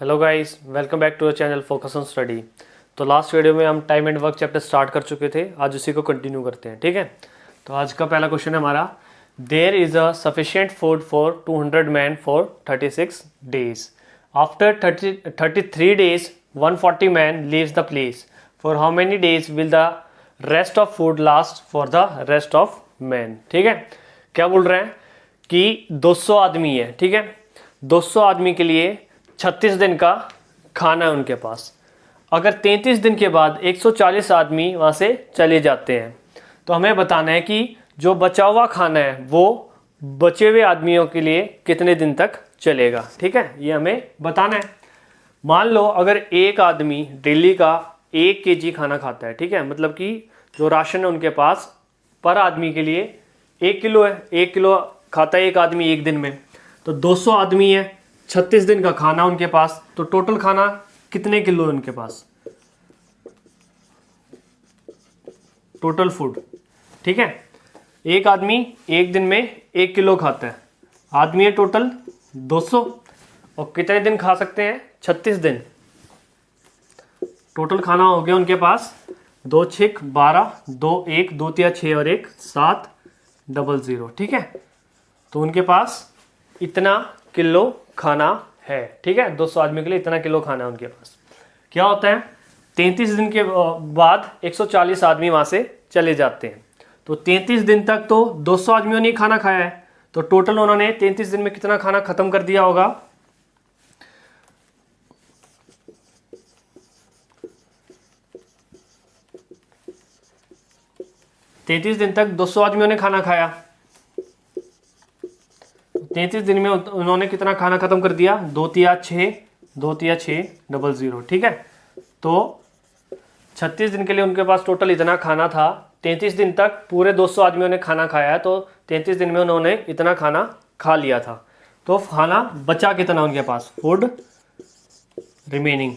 Hello guys, welcome back to our channel focus on study. तो last video में हम time and work chapter start कर चुके थे, आज उसी को कंटिन्यू करते हैं। ठीक है, तो आज का पहला क्वेश्चन है हमारा, there is a sufficient food for 200 man for 36 days. After 33 days 140 man leaves the place. For how many days will the rest of food last for the rest of man. ठीक है, क्या बोल रहे हैं कि 200 आदमी है। ठीक है, 200 आदमी के लिए 36 दिन का खाना है उनके पास। अगर 33 दिन के बाद 140 आदमी वहाँ से चले जाते हैं तो हमें बताना है कि जो बचा हुआ खाना है वो बचे हुए आदमियों के लिए कितने दिन तक चलेगा। ठीक है, ये हमें बताना है। मान लो अगर एक आदमी डेली का 1 kg खाना खाता है, ठीक है, मतलब कि जो राशन है उनके पास पर आदमी के लिए 1 किलो है, 1 किलो खाता है एक आदमी एक दिन में, तो 200 आदमी है, 36 दिन का खाना उनके पास, तो टोटल खाना कितने किलो है उनके पास, टोटल फूड। ठीक है, एक आदमी एक दिन में 1 किलो खाता है, आदमी है टोटल 200, और कितने दिन खा सकते हैं, 36 दिन। टोटल खाना हो गया उनके पास 2 6 12, 2 1 2 3 6 और 1 7 00। ठीक है, तो उनके पास इतना किलो खाना है। ठीक है, 200 आदमी के लिए इतना किलो खाना है उनके पास। क्या होता है, 33 दिन के बाद 140 आदमी वहां से चले जाते हैं, तो 33 दिन तक तो 200 आदमियों ने खाना खाया है, तो टोटल उन्होंने 33 दिन में कितना खाना खत्म कर दिया होगा, 33 दिन तक 200 आदमियों ने खाना खाया, 33 दिन में उन्होंने कितना खाना खत्म कर दिया, 2 3 6 2 3 6 00। ठीक है, तो 36 दिन के लिए उनके पास टोटल इतना खाना था। 33 दिन तक पूरे 200 आदमियों ने खाना खाया है, तो 33 दिन में उन्होंने इतना खाना खा लिया था, तो खाना बचा कितना उनके पास, फूड रिमेनिंग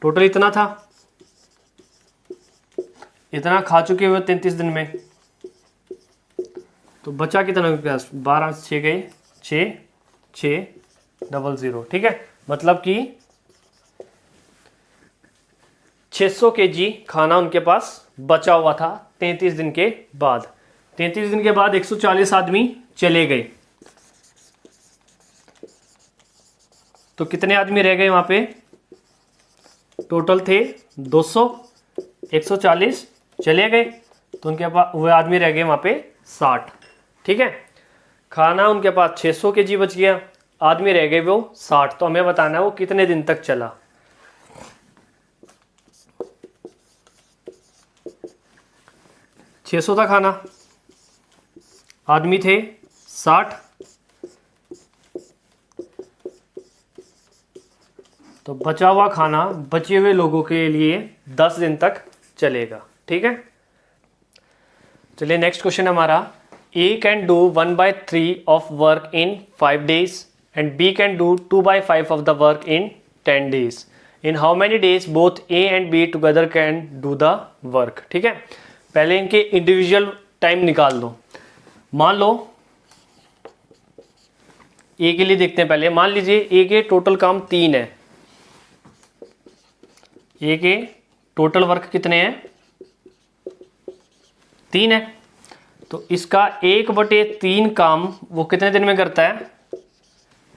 टोटल इतना था, इतना खा चुके हुए 33 दिन में, तो बचा कितना उनके पास, 12 6 गए 6 6 00। ठीक है, मतलब कि 600 kg खाना उनके पास बचा हुआ था 33 दिन के बाद। 33 दिन के बाद 140 आदमी चले गए, तो कितने आदमी रह गए वहां पे, टोटल थे 200, 140 चले गए, तो उनके पास वो आदमी रह गए वहां पे 60। ठीक है, खाना उनके पास 600 kg बच गया, आदमी रह गए वो 60, तो हमें बताना है वो कितने दिन तक चला। $600 था खाना, आदमी थे 60, तो बचा हुआ खाना बचे हुए लोगों के लिए 10 दिन तक चलेगा। ठीक है, चलिए नेक्स्ट क्वेश्चन हमारा, A can do 1/3 of work in 5 days and B can do 2/5 of the work in 10 days. In how many days both A and B together can do the work? ठीक है, पहले इनके individual time निकाल दो। मान लो A के लिए देखते हैं पहले, मान लीजिए A के टोटल काम 3 है, A के टोटल वर्क कितने हैं, 3 है, तो इसका 1/3 काम वो कितने दिन में करता है,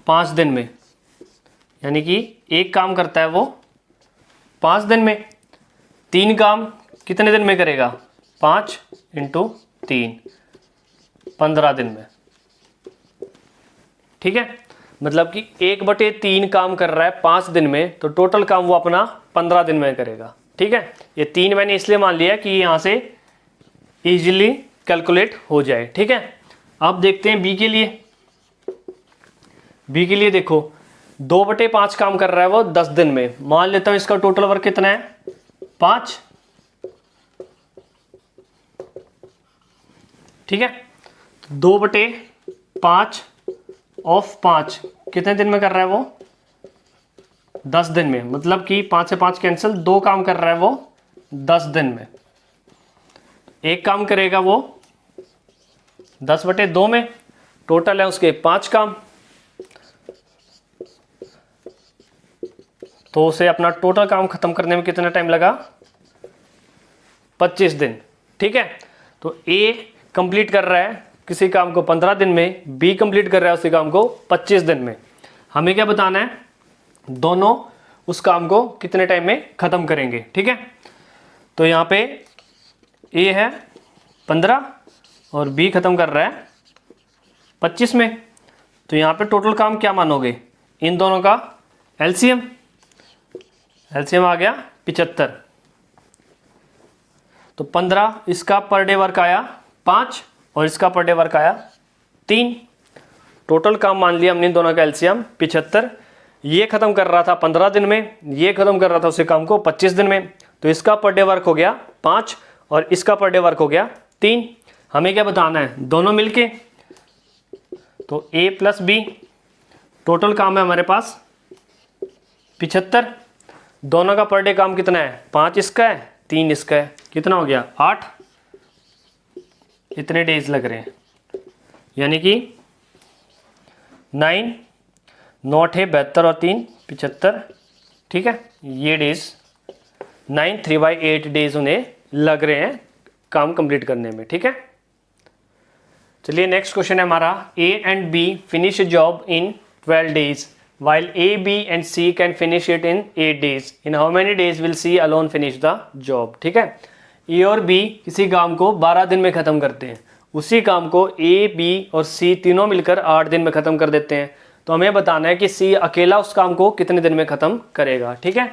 5 दिन में, यानी कि एक काम करता है वो 5 दिन में, 3 काम कितने दिन में करेगा, 5 × 3 15 दिन में। ठीक है, मतलब कि 1/3 काम कर रहा है 5 दिन में, तो टोटल काम वो अपना 15 दिन में करेगा। ठीक है, ये 3 मैंने इसलिए मान लिया कि यहाँ से इजीली कैलकुलेट हो जाए। ठीक है, अब देखते हैं बी के लिए। बी के लिए देखो 2/5 काम कर रहा है वो 10 दिन में, मान लेता हूं इसका टोटल वर्क कितना है, 5। ठीक है, 2/5 ऑफ 5 कितने दिन में कर रहा है वो, 10 दिन में, मतलब कि 5 से 5 कैंसिल, 2 काम कर रहा है वो 10 दिन में, एक काम करेगा वो 10/2 में, टोटल है उसके 5 काम। तो उसे अपना टोटल काम खत्म करने में कितना टाइम लगा? 25 दिन। ठीक है, तो ए कंप्लीट कर रहा है किसी काम को 15 दिन में, बी कंप्लीट कर रहा है उसी काम को 25 दिन में। हमें क्या बताना है? दोनों उस काम को कितने टाइम में खत्म करेंगे। ठीक है, तो यहाँ पे ए है 15 और बी खत्म कर रहा है 25 में। तो यहाँ पे टोटल काम क्या मानोगे? इन दोनों का एलसीएम। एलसीएम आ गया 75। तो 15, इसका पर डे वर्क आया 5 और इसका पर डे वर्क आया 3। टोटल काम मान लिया हमने इन दोनों का एलसीएम 75। ये खत्म कर रहा था 15 दिन में, ये खत्म कर रहा था उसी काम को 25 दिन में। तो इसका पर डे वर्क हो गया 5 और इसका पर डे वर्क हो गया 3। हमें क्या बताना है? दोनों मिलके, तो ए प्लस बी, टोटल काम है हमारे पास 75। दोनों का पर डे काम कितना है? 5 इसका है, 3 इसका है। कितना हो गया? 8। इतने डेज लग रहे हैं, यानी कि 9 नॉट है 72 और 3 75। ठीक है, ये डेज 9 3/8 डेज उन्हें लग रहे हैं काम कंप्लीट करने में। ठीक है, चलिए नेक्स्ट क्वेश्चन है हमारा, A and B finish a job in 12 days while A, B and C can finish it in 8 days. In how many days will C alone finish the job? ठीक है, A और B किसी काम को 12 दिन में ख़त्म करते हैं, उसी काम को A, B और C तीनों मिलकर 8 दिन में ख़त्म कर देते हैं। तो हमें बताना है कि C अकेला उस काम को कितने दिन में ख़त्म करेगा। ठीक है,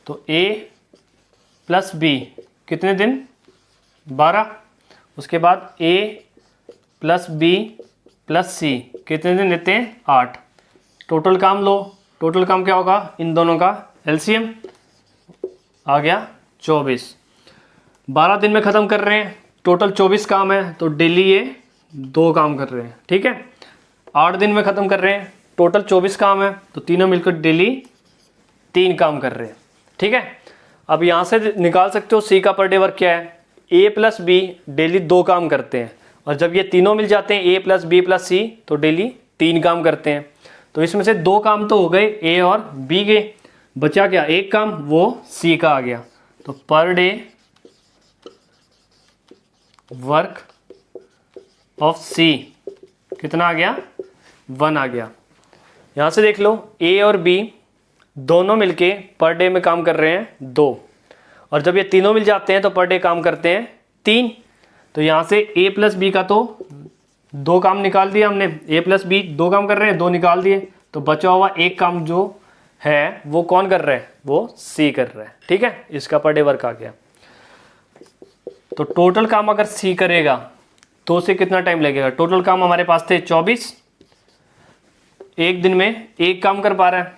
तो A प्लस B कितने दिन? 12। उसके बाद A plus B plus C कितने दिन लेते हैं? 8। टोटल काम लो, टोटल काम क्या होगा? इन दोनों का एलसीएम आ गया 24। 12 दिन में ख़त्म कर रहे हैं, टोटल 24 काम है, तो डेली ये 2 काम कर रहे हैं। ठीक है, 8 दिन में ख़त्म कर रहे हैं, टोटल 24 काम है, तो तीनों मिलकर डेली 3 काम कर रहे हैं। ठीक है, अब यहाँ से निकाल सकते हो सी का पर डे वर्क क्या है? ए प्लस बी डेली 2 काम करते हैं, और जब ये तीनों मिल जाते हैं ए प्लस बी प्लस सी, तो डेली 3 काम करते हैं। तो इसमें से 2 काम तो हो गए ए और बी के, बचा क्या? 1 काम, वो सी का आ गया। तो पर डे वर्क ऑफ सी कितना आ गया? 1 आ गया। यहां से देख लो, ए और बी दोनों मिलके पर डे में काम कर रहे हैं 2, और जब ये तीनों मिल जाते हैं तो पर डे काम करते हैं 3। तो यहां से ए प्लस बी का तो 2 काम निकाल दिया हमने, ए प्लस बी 2 काम कर रहे हैं, 2 निकाल दिए, तो बचा हुआ 1 काम जो है वो कौन कर रहा है? वो सी कर रहा है। ठीक है, इसका पर डे वर्क आ गया। तो टोटल काम अगर सी करेगा तो उसे कितना टाइम लगेगा? टोटल काम हमारे पास थे 24, 1 दिन में 1 काम कर पा रहा है,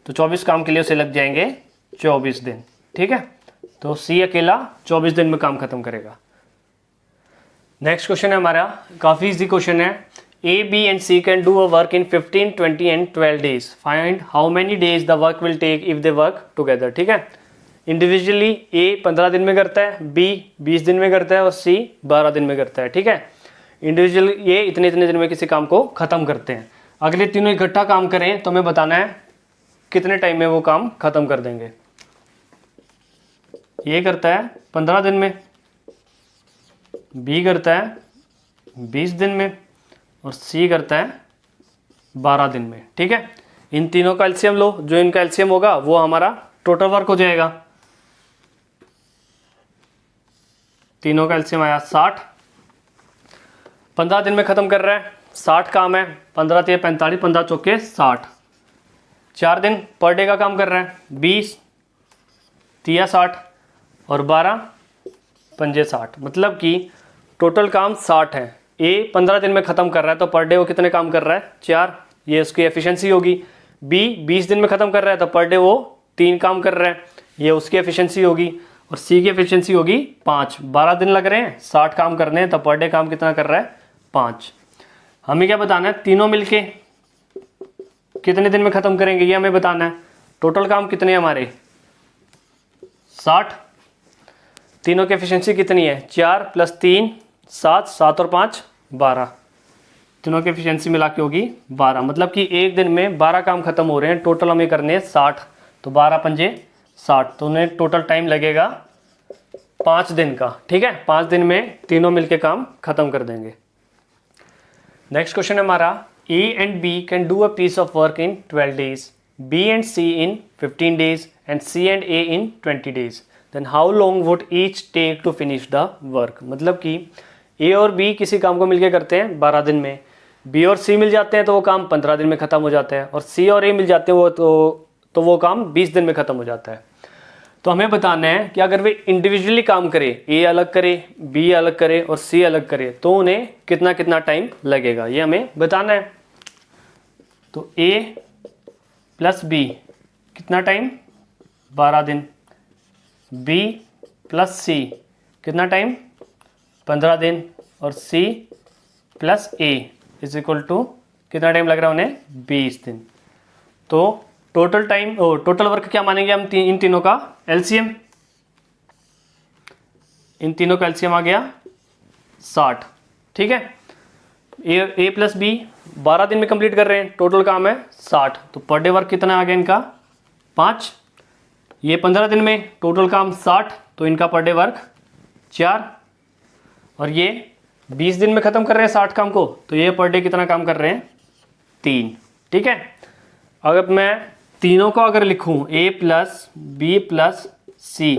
तो 24 काम के लिए उसे लग जाएंगे 24 दिन। ठीक है, तो सी अकेला 24 दिन में काम खत्म करेगा। नेक्स्ट क्वेश्चन है हमारा, काफ़ी इजी क्वेश्चन है। A B and C can do a work in 15 20 and 12 days. Find how many days the work will take if they work together. ठीक है, इंडिविजुअली ए 15 दिन में करता है, बी 20 दिन में करता है और सी 12 दिन में करता है। ठीक है, इंडिविजुअल ये इतने इतने दिन में किसी काम को ख़त्म करते हैं। अगले तीनों इकट्ठा काम करें तो हमें बताना है कितने टाइम में वो काम ख़त्म कर देंगे। ये करता है 15 दिन में, बी करता है 20 दिन में और सी करता है 12 दिन में। ठीक है, इन तीनों का एलसीएम लो, जो इनका एलसीएम होगा वो हमारा टोटल वर्क हो जाएगा। तीनों का एलसीएम आया 60। 15 दिन में ख़त्म कर रहा है, 60 काम है, 15 3 45, 15 चौके 60। 4 दिन पर डे का काम कर रहा है, 20 3 60 और 12 5 60, मतलब कि टोटल काम 60 है। ए 15 दिन में ख़त्म कर रहा है, तो पर डे वो कितने काम कर रहा है? 4, ये उसकी एफिशिएंसी होगी। बी 20 दिन में ख़त्म कर रहा है, तो पर डे वो 3 काम कर रहा है, ये उसकी एफिशिएंसी होगी। और सी की एफिशिएंसी होगी 5। 12 दिन लग रहे हैं, 60 काम करने हैं, तो पर डे काम कितना कर रहा है? 5। हमें क्या बताना है? तीनों मिलके कितने दिन में ख़त्म करेंगे ये हमें बताना है। टोटल काम कितने हमारे? 60। तीनों की एफिशिएंसी कितनी है? 4 + 3 7, 7 और 5 12। तीनों की एफिशिएंसी मिला के होगी 12, मतलब कि एक दिन में 12 काम खत्म हो रहे हैं, टोटल हमें करने हैं 60, तो 12 पंजे 60, तो उन्हें टोटल टाइम लगेगा 5 दिन का। ठीक है, 5 दिन में तीनों मिलके काम खत्म कर देंगे। नेक्स्ट क्वेश्चन है हमारा, A and B can do a piece of work in 12 days, B and C in 15 days and C and A in 20 days, then how long would each take to finish the work. मतलब कि ए और B किसी काम को मिलके करते हैं 12 दिन में, बी और सी मिल जाते हैं तो वो काम 15 दिन में खत्म हो जाता है, और सी और ए मिल जाते हैं तो वो काम 20 दिन में खत्म हो जाता है। तो हमें बताना है कि अगर वे इंडिविजुअली काम करे, ए अलग करे, बी अलग करे और सी अलग करे, तो उन्हें कितना कितना टाइम लगेगा, ये हमें बताना है। तो ए प्लस बी कितना टाइम, 12 दिन, बी प्लस सी कितना टाइम, 15 दिन, और C plus A is equal to कितना टाइम लग रहा है उन्हें, 20 दिन। तो टोटल टाइम टोटल वर्क क्या मानेंगे हम, इन तीनों का एलसीएम, इन तीनों का एलसीएम आ गया 60। ठीक है, ए प्लस बी 12 दिन में कंप्लीट कर रहे हैं, टोटल काम है 60, तो पर डे वर्क कितना आ गया इनका 5, ये 15 दिन में टोटल काम 60, तो इनका पर डे वर्क 4, और ये 20 दिन में ख़त्म कर रहे हैं 60 काम को, तो ये पर डे कितना काम कर रहे हैं 3। ठीक है, अगर मैं तीनों को अगर लिखूं ए प्लस बी प्लस सी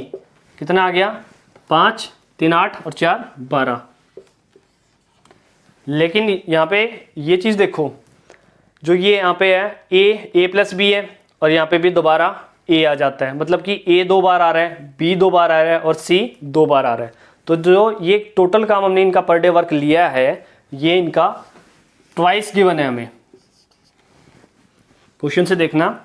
कितना आ गया 5, 3 8 और 4 12। लेकिन यहाँ पे ये चीज़ देखो, जो ये यहाँ पे है ए प्लस बी है, और यहाँ पे भी दोबारा ए आ जाता है, मतलब कि ए 2 बार आ रहा है, बी 2 बार आ रहा है और सी 2 बार आ रहा है। तो जो ये टोटल काम हमने इनका पर डे वर्क लिया है, ये इनका ट्वाइस गिवन है हमें। क्वेश्चन से देखना,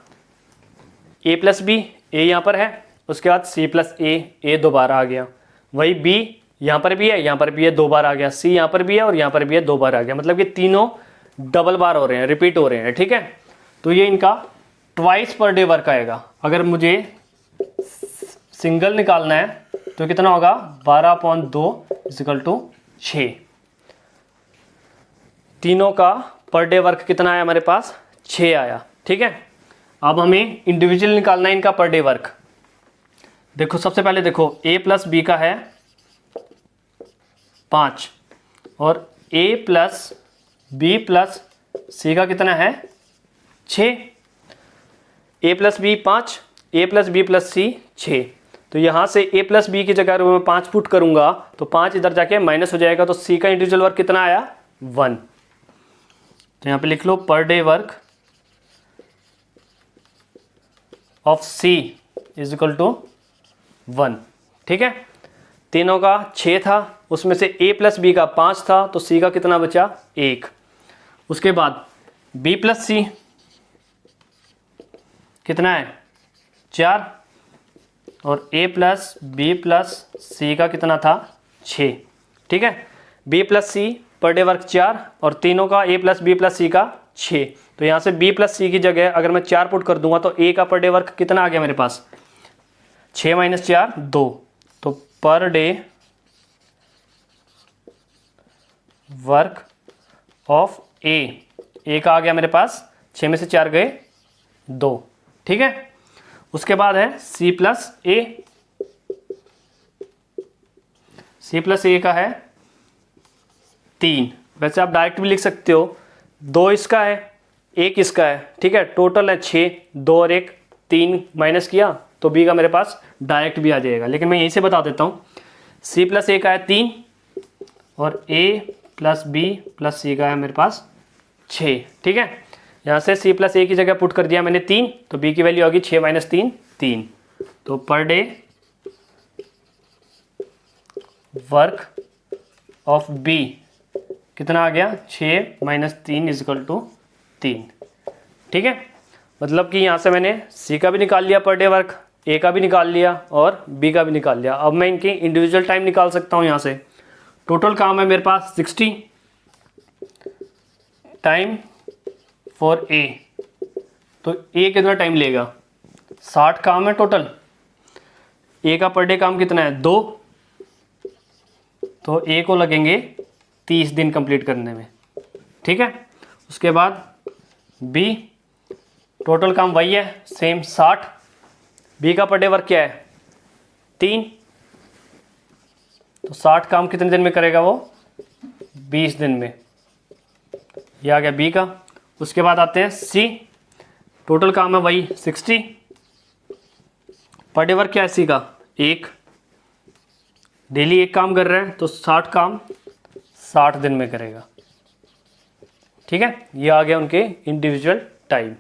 ए प्लस बी, ए यहाँ पर है, उसके बाद सी प्लस ए 2 बार आ गया, वही बी यहाँ पर भी है, यहाँ पर भी है 2 बार आ गया, सी यहाँ पर भी है और यहाँ पर भी है 2 बार आ गया, मतलब कि तीनों डबल बार हो रहे हैं, रिपीट हो रहे हैं। ठीक है, तो ये इनका ट्वाइस पर डे वर्क आएगा। अगर मुझे सिंगल निकालना है तो कितना होगा, 12/2 इक्वल टू 6। तीनों का पर डे वर्क कितना आया हमारे पास, 6 आया। ठीक है, अब हमें इंडिविजुअल निकालना है इनका पर डे वर्क। देखो सबसे पहले देखो, ए प्लस बी का है 5, और ए प्लस बी प्लस सी का कितना है 6। ए प्लस बी 5, ए प्लस बी प्लस सी 6, तो यहाँ से ए प्लस बी की जगह अगर मैं 5 पुट करूंगा तो 5 इधर जाके माइनस हो जाएगा, तो सी का इंडिविजुअल वर्क कितना आया 1। तो यहाँ पे लिख लो per day work of C is equal to 1। ठीक है, तीनों का 6 था, उसमें से ए प्लस बी का 5 था, तो सी का कितना बचा 1। उसके बाद बी प्लस सी कितना है 4, और ए प्लस बी प्लस सी का कितना था 6। ठीक है, बी प्लस सी पर डे वर्क 4, और तीनों का ए प्लस बी प्लस सी का 6, तो यहाँ से b प्लस सी की जगह अगर मैं 4 पुट कर दूंगा तो a का पर डे वर्क कितना आ गया मेरे पास, 6 - 4 2, तो पर डे वर्क ऑफ a का आ गया मेरे पास 6 में से 4 गए 2। ठीक है, उसके बाद है c प्लस a का है 3, वैसे आप डायरेक्ट भी लिख सकते हो, 2 इसका है 1 इसका है। ठीक है, टोटल है 6, 2 और 1 3 माइनस किया तो b का मेरे पास डायरेक्ट भी आ जाएगा, लेकिन मैं यहीं से बता देता हूँ। c प्लस a का है 3, और a plus b plus c का है मेरे पास 6। ठीक है, यहाँ से c प्लस a की जगह पुट कर दिया मैंने 3, तो b की वैल्यू होगी 6 - 3 3, तो पर डे वर्क ऑफ b कितना आ गया 6 - 3 इक्वल टू 3। ठीक है, मतलब कि यहाँ से मैंने c का भी निकाल लिया पर डे वर्क, a का भी निकाल लिया और b का भी निकाल लिया। अब मैं इनकी इंडिविजुअल टाइम निकाल सकता हूँ। यहाँ से टोटल काम है मेरे पास 60 टाइम फॉर a, तो a कितना टाइम लेगा 60 काम है टोटल, a का पर डे काम कितना है 2, तो a को लगेंगे 30 दिन कंप्लीट करने में। ठीक है। उसके बाद बी, टोटल काम वही है सेम 60। बी का पर डे वर्क क्या है 3, तो 60 काम कितने दिन में करेगा वो 20 दिन में। ये आ गया बी का। उसके बाद आते हैं सी, टोटल काम है वही 60, पर डे वर्क क्या है सी का 1, डेली 1 काम कर रहे हैं तो 60 काम 60 दिन में करेगा। ठीक है, ये आ गया उनके इंडिविजुअल टाइम।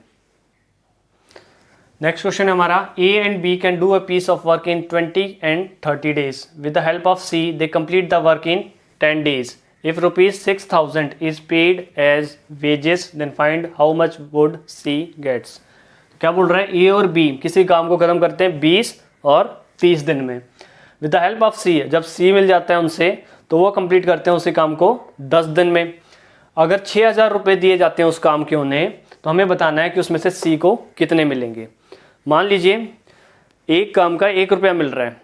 नेक्स्ट क्वेश्चन है हमारा, A and B can do a piece of work in 20 and 30 days with the help of C they complete the work in 10 days. If ₹6,000 is paid as wages then find how much would C gets. क्या बोल रहे हैं, ए और B किसी काम को खत्म करते हैं 20 और 30 दिन में। विद द हेल्प ऑफ सी, जब सी मिल जाता है उनसे तो वो कंप्लीट करते हैं उसी काम को 10 दिन में। अगर 6,000 रुपये दिए जाते हैं उस काम के उन्हें, तो हमें बताना है कि उसमें से सी को कितने मिलेंगे। मान लीजिए एक काम का 1 रुपया मिल रहा है,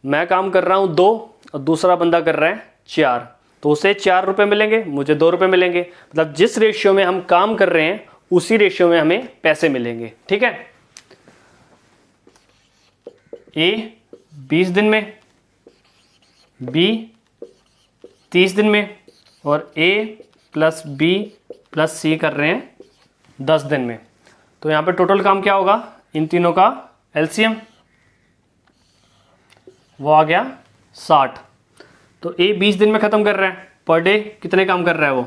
मैं काम कर रहा हूँ 2 और दूसरा बंदा कर रहा है 4, तो उसे 4 रुपये मिलेंगे, मुझे 2 रुपये मिलेंगे। मतलब जिस रेशियो में हम काम कर रहे हैं उसी रेशियो में हमें पैसे मिलेंगे। ठीक है, ए 20 दिन में, बी 30 दिन में और ए प्लस बी प्लस सी कर रहे हैं 10 दिन में। तो यहाँ पे टोटल काम क्या होगा, इन तीनों का एलसीएम वो आ गया 60। तो ए 20 दिन में ख़त्म कर रहा है, पर डे कितने काम कर रहा है वो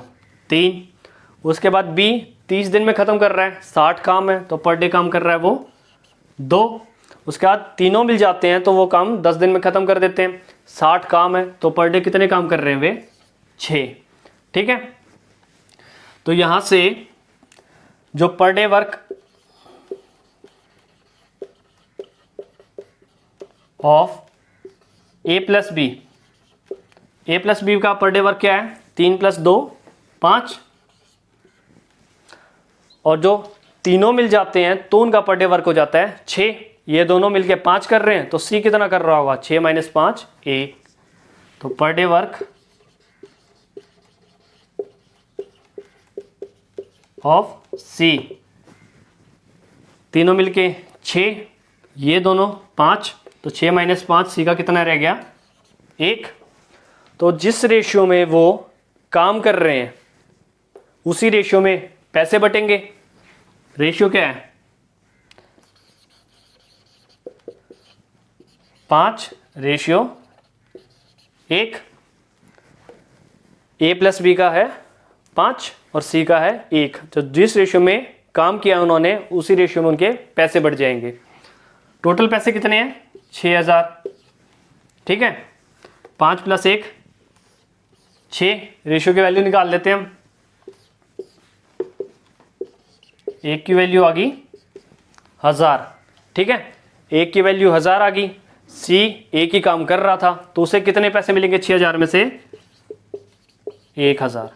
3। उसके बाद बी 30 दिन में ख़त्म कर रहा है, 60 काम है तो पर डे काम कर रहा है वो 2। उसके बाद तीनों मिल जाते हैं तो वो काम 10 दिन में ख़त्म कर देते हैं। 60 काम है तो पर डे कितने काम कर रहे हैं वे 6। ठीक है, तो यहाँ से जो per day work of A plus B, A plus B का पर डे वर्क क्या है 3 + 2 5, और जो तीनों मिल जाते हैं तो उनका पर डे वर्क हो जाता है 6। ये दोनों मिलके 5 कर रहे हैं तो सी कितना कर रहा होगा 6 - 5 1। तो पर डे वर्क ऑफ सी, तीनों मिलके 6, ये दोनों 5, तो 6 - 5 सी का कितना रह गया 1। तो जिस रेशियो में वो काम कर रहे हैं उसी रेशियो में पैसे बटेंगे। रेशियो क्या है 5:1। ए प्लस बी का है 5 और सी का है 1। तो जिस रेशियो में काम किया उन्होंने उसी रेशियो में उनके पैसे बढ़ जाएंगे। टोटल पैसे कितने हैं 6,000। ठीक है, 5 + 1 6, रेशियो की वैल्यू निकाल लेते हैं हम। 1 की वैल्यू आ गई 1000। ठीक है, 1 की वैल्यू 1000 आ गई। सी एक ही काम कर रहा था तो उसे कितने पैसे मिलेंगे 6,000 में से 1,000।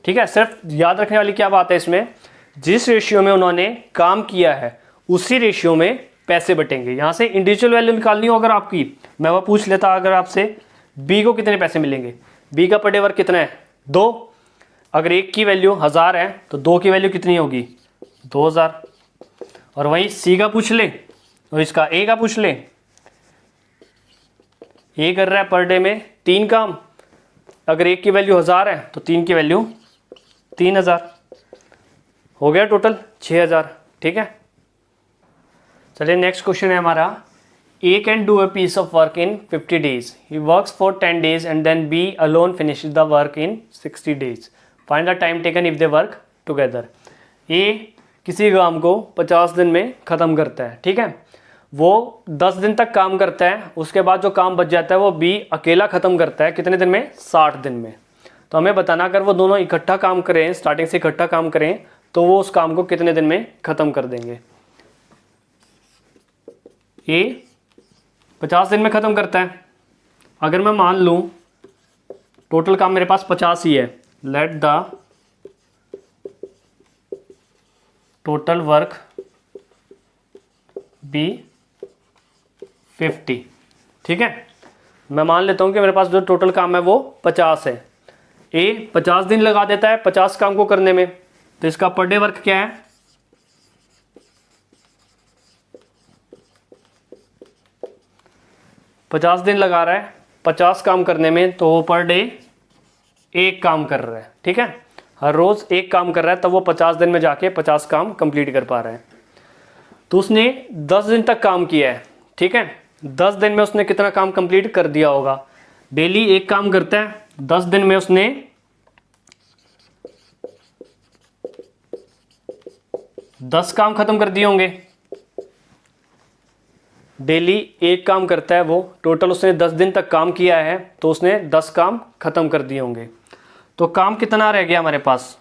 ठीक है, सिर्फ याद रखने वाली क्या बात है इसमें, जिस रेशियो में उन्होंने काम किया है उसी रेशियो में पैसे बटेंगे। यहां से इंडिविजुअल वैल्यू निकालनी हो अगर आपकी, मैं वो पूछ लेता अगर आपसे बी को कितने पैसे मिलेंगे, बी का पर डे वर्क कितना है 2। अगर 1 की वैल्यू 1000 है तो 2 की वैल्यू कितनी होगी 2000। और वहीं सी का पूछ ले और इसका ए का पूछ ले, ए कर रहा है पर डे में 3 काम, अगर 1 की वैल्यू 1000 है तो 3 की वैल्यू 3000, हो गया टोटल 6000। ठीक है, चलिए नेक्स्ट क्वेश्चन है हमारा, A can do a piece of work in 50 days, he works for 10 days and then B alone finishes the work in 60 days, find the time taken if they work together. A किसी काम को 50 दिन में ख़त्म करता है। ठीक है, वो 10 दिन तक काम करता है, उसके बाद जो काम बच जाता है वो बी अकेला ख़त्म करता है कितने दिन में 60 दिन में। तो हमें बताना अगर वो दोनों इकट्ठा काम करें, स्टार्टिंग से इकट्ठा काम करें तो वो उस काम को कितने दिन में ख़त्म कर देंगे। ए 50 दिन में ख़त्म करता है, अगर मैं मान लूँ टोटल काम मेरे पास 50 ही है, let the total work be 50। ठीक है, मैं मान लेता हूँ कि मेरे पास जो टोटल काम है वो 50 है। ए 50 दिन लगा देता है 50 काम को करने में, तो इसका पर डे वर्क क्या है? पचास दिन लगा रहा है 50 काम करने में, तो वो पर डे एक काम कर रहा है। ठीक है, हर रोज एक काम कर रहा है, तब वो 50 दिन में जाके 50 काम कंप्लीट कर पा रहा है। तो उसने 10 दिन तक काम किया है। ठीक है, 10 दिन में उसने कितना काम कंप्लीट कर दिया होगा? डेली एक काम करता है, 10 दिन में उसने 10 काम खत्म कर दिए होंगे। डेली एक काम करता है वो, टोटल उसने 10 दिन तक काम किया है, तो उसने 10 काम खत्म कर दिए होंगे। तो काम कितना रह गया हमारे पास?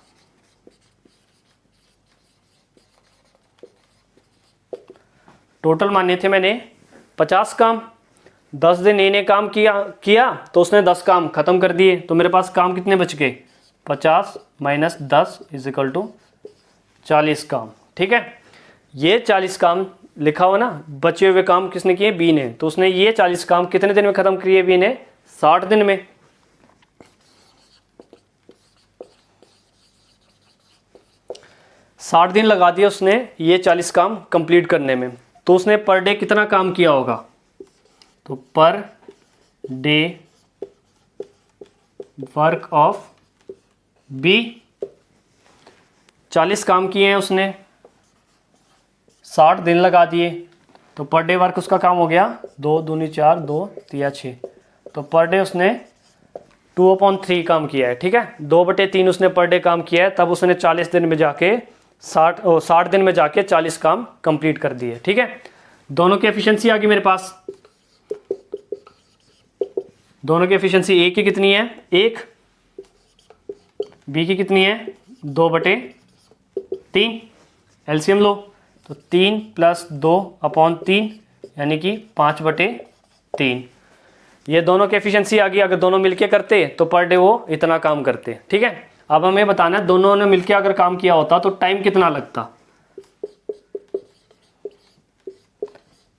टोटल माने थे मैंने 50 काम, 10 दिन इन्हें काम किया तो उसने 10 काम खत्म कर दिए, तो मेरे पास काम कितने बच गए? 50 माइनस 10 इज इक्वल टू 40 काम। ठीक है, ये 40 काम लिखा हुआ ना, बचे हुए काम किसने किए? बी ने। तो उसने ये 40 काम कितने दिन में खत्म किए बी ने? 60 दिन में। साठ दिन लगा दिया उसने ये 40 काम कंप्लीट करने में, तो उसने पर डे कितना काम किया होगा? तो पर डे वर्क ऑफ बी 40 काम किए हैं उसने, 60 दिन लगा दिए, तो पर डे वर्क उसका काम हो गया 2 दूनी 4 2 3 6, तो पर डे उसने 2/3 काम किया है। ठीक है, 2/3 उसने पर डे काम किया है, तब उसने 40 दिन में जाके 60 दिन में जाके 40 काम कंप्लीट कर दिए। ठीक है, दोनों की एफिशिएंसी आ गई मेरे पास। दोनों की एफिशिएंसी ए की कितनी है? 1, बी की कितनी है? 2/3। एलसीएम लो, तो 3 + 2/3 यानी कि 5/3। ये दोनों की एफिशिएंसी आ गई। अगर दोनों मिलके करते तो पर डे वो इतना काम करते। ठीक है, अब हमें बताना है दोनों ने मिलके अगर काम किया होता तो टाइम कितना लगता?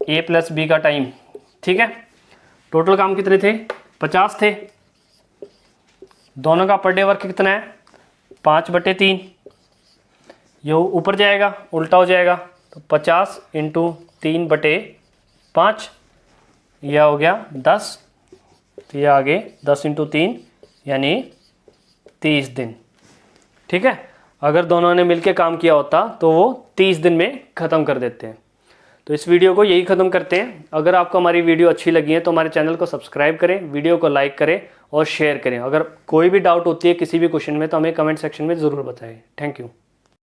ए प्लस बी का टाइम। ठीक है, टोटल काम कितने थे? 50 थे। दोनों का पर डे वर्क कितना है? 5/3। ये ऊपर जाएगा, उल्टा हो जाएगा, तो 50 × 3/5, यह हो गया 10, तो यह आगे 10 × 3 यानी 30 दिन। ठीक है, अगर दोनों ने मिलके काम किया होता तो वो 30 दिन में ख़त्म कर देते हैं। तो इस वीडियो को यही ख़त्म करते हैं। अगर आपको हमारी वीडियो अच्छी लगी है तो हमारे चैनल को सब्सक्राइब करें, वीडियो को लाइक करें और शेयर करें। अगर कोई भी डाउट होती है किसी भी क्वेश्चन में तो हमें कमेंट सेक्शन में ज़रूर बताएं। Thank you.